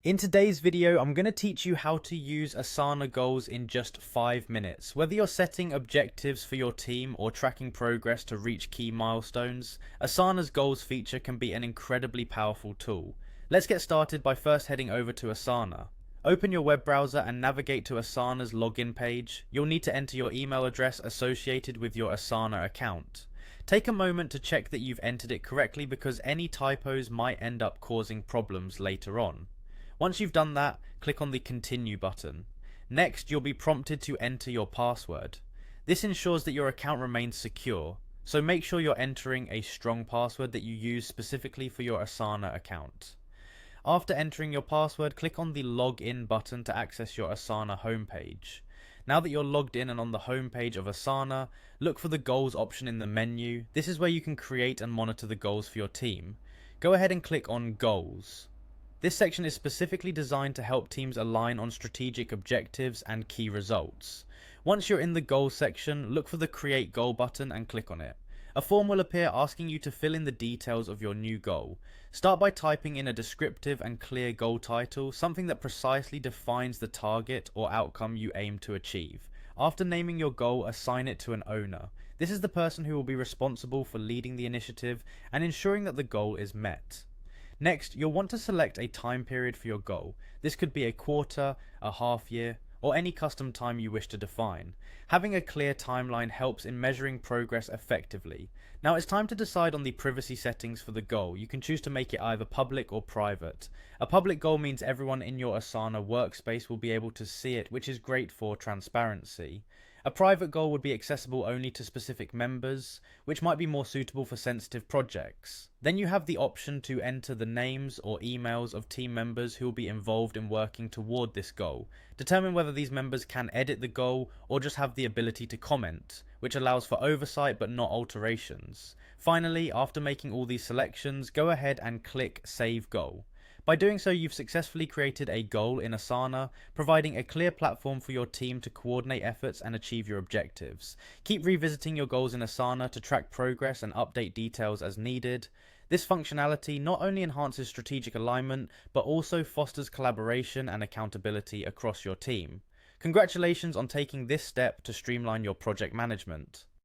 In today's video, I'm going to teach you how to use Asana goals in just 5 minutes. Whether you're setting objectives for your team or tracking progress to reach key milestones, Asana's goals feature can be an incredibly powerful tool. Let's get started by first heading over to Asana. Open your web browser and navigate to Asana's login page. You'll need to enter your email address associated with your Asana account. Take a moment to check that you've entered it correctly because any typos might end up causing problems later on. Once you've done that, click on the Continue button. Next, you'll be prompted to enter your password. This ensures that your account remains secure, so make sure you're entering a strong password that you use specifically for your Asana account. After entering your password, click on the Login button to access your Asana homepage. Now that you're logged in and on the homepage of Asana, look for the Goals option in the menu. This is where you can create and monitor the goals for your team. Go ahead and click on Goals. This section is specifically designed to help teams align on strategic objectives and key results. Once you're in the Goals section, look for the Create Goal button and click on it. A form will appear asking you to fill in the details of your new goal. Start by typing in a descriptive and clear goal title, something that precisely defines the target or outcome you aim to achieve. After naming your goal, assign it to an owner. This is the person who will be responsible for leading the initiative and ensuring that the goal is met. Next, you'll want to select a time period for your goal. This could be a quarter, a half year, or any custom time you wish to define. Having a clear timeline helps in measuring progress effectively. Now it's time to decide on the privacy settings for the goal. You can choose to make it either public or private. A public goal means everyone in your Asana workspace will be able to see it, which is great for transparency. A private goal would be accessible only to specific members, which might be more suitable for sensitive projects. Then you have the option to enter the names or emails of team members who will be involved in working toward this goal. Determine whether these members can edit the goal or just have the ability to comment, which allows for oversight but not alterations. Finally, after making all these selections, go ahead and click Save Goal. By doing so, you've successfully created a goal in Asana, providing a clear platform for your team to coordinate efforts and achieve your objectives. Keep revisiting your goals in Asana to track progress and update details as needed. This functionality not only enhances strategic alignment, but also fosters collaboration and accountability across your team. Congratulations on taking this step to streamline your project management.